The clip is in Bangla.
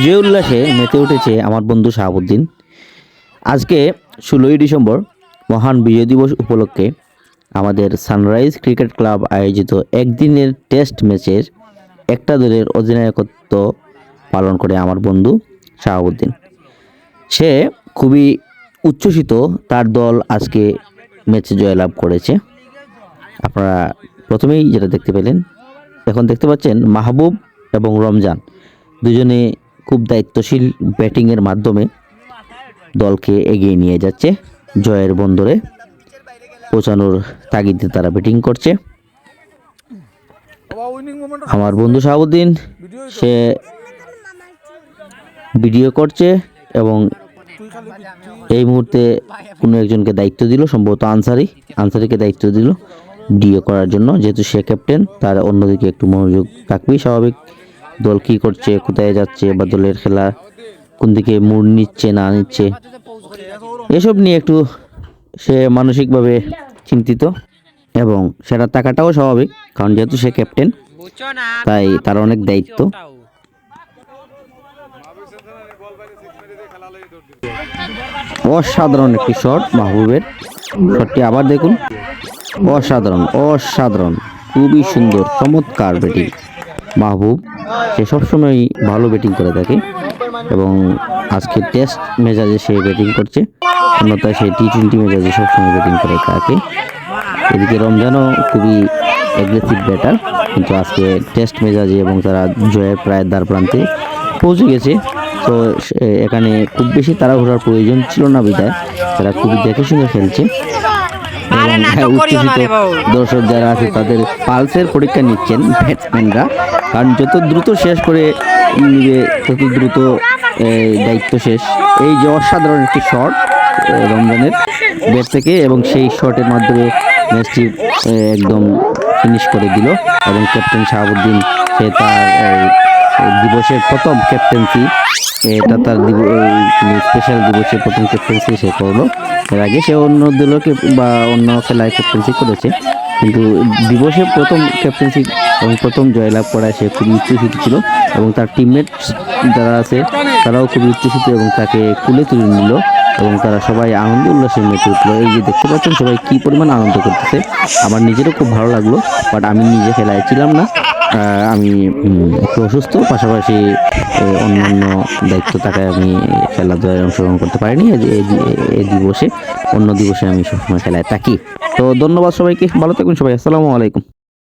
বিজয় উল্লাসে মেতে উঠেছে আমার বন্ধু শাহাবুদ্দিন। আজকে 16ই ডিসেম্বর মহান বিজয় দিবস উপলক্ষে আমাদের সানরাইজ ক্রিকেট ক্লাব আয়োজিত একদিনের টেস্ট ম্যাচের একটা দলের অধিনায়কত্ব পালন করে আমার বন্ধু শাহাবুদ্দিন। সে খুবই উচ্ছ্বসিত, তার দল আজকে ম্যাচে জয়লাভ করেছে। আপনারা প্রথমেই যেটা দেখতে পেলেন, এখন দেখতে পাচ্ছেন মাহবুব এবং রমজান দুজনে খুব দায়িত্বশীল ব্যাটিংয়ের মাধ্যমে দলকে এগিয়ে নিয়ে যাচ্ছে, জয়ের বন্দরে পৌঁছানোর তাগিদে তারা ব্যাটিং করছে। আমার বন্ধু শাহাবুদ্দিন সে ভিডিও করছে এবং এই মুহূর্তে কোনো একজনকে দায়িত্ব দিল, সম্ভবত আনসারিকে দায়িত্ব দিল ভিডিও করার জন্য। যেহেতু সে ক্যাপ্টেন, তার অন্যদিকে একটু মনোযোগ থাকবেই স্বাভাবিক। দল কী করছে, কোথায় যাচ্ছে, বা দলের খেলা কোন দিকে মুড নিচ্ছে না নিচ্ছে, এসব নিয়ে একটু সে মানসিকভাবে চিন্তিত, এবং সেটা থাকাটাও স্বাভাবিক, কারণ যেহেতু সে ক্যাপ্টেন তাই তার অনেক দায়িত্ব। অসাধারণ একটি শট মাহবুবের, শটটি আবার দেখুন, অসাধারণ খুবই সুন্দর, চমৎকার ব্যাটিং মাহবুব। সে সবসময় ভালো ব্যাটিং করে থাকে এবং আজকে টেস্ট মেজাজে সে ব্যাটিং করছে, অন্যথায় সে টি-20 মেজাজে সবসময় ব্যাটিং করে থাকে। এদিকে রমজানও খুবই অ্যাগ্রেসিভ ব্যাটার, কিন্তু আজকে টেস্ট মেজাজে এবং তারা জয়ের প্রায় দ্বার প্রান্তে পৌঁছে গেছে। তো এখানে খুব বেশি তাড়াহুড়ার প্রয়োজন ছিল না বিধায় তারা খুবই দেখে শুনে খেলছে। উচ্ছ্বসিত দর্শক যারা আছে তাদের পালসের পরীক্ষা নিচ্ছেন ব্যাটসম্যানরা, কারণ যত দ্রুত শেষ করে নিবে তত দ্রুত দায়িত্ব শেষ। এই যে অসাধারণ একটি শট রমজানের ব্যাট থেকে, এবং সেই শটের মাধ্যমে ম্যাচটি একদম ফিনিশ করে দিল। এবং ক্যাপ্টেন শাহাবুদ্দিন সে তার দিবসের প্রথম ক্যাপ্টেন্সি, এটা তার স্পেশাল দিবসের প্রথম ক্যাপ্টেন্সি সে করলো। এর আগে সে অন্য দলকে বা অন্য খেলায় ক্যাপ্টেন্সি করেছে, কিন্তু দিবসে প্রথম ক্যাপ্টেন্সি এবং প্রথম জয়লাভ করায় সে খুবই উচ্ছ্বসিত ছিল, এবং তার টিমমেট যারা আছে তারাও খুবই উচ্ছ্বসিত এবং তাকে কুলে তুলে নিল, এবং তারা সবাই আনন্দ উল্লাসে মেতে উঠলো। এই যে দেখতে পাচ্ছেন সবাই কী পরিমাণ আনন্দ করতেছে, আমার নিজেরও খুব ভালো লাগলো। বাট আমি নিজে খেলায় ছিলাম না, আমি একটু অসুস্থ, পাশাপাশি অন্যান্য দায়িত্ব থাকায় আমি খেলাধুলায় অংশগ্রহণ করতে পারিনি। এই দিবসে, অন্য দিবসে আমি সবসময় খেলায় থাকি। তো ধন্যবাদ সবাইকে, ভালো থাকুন সবাই, আসসালামু আলাইকুম।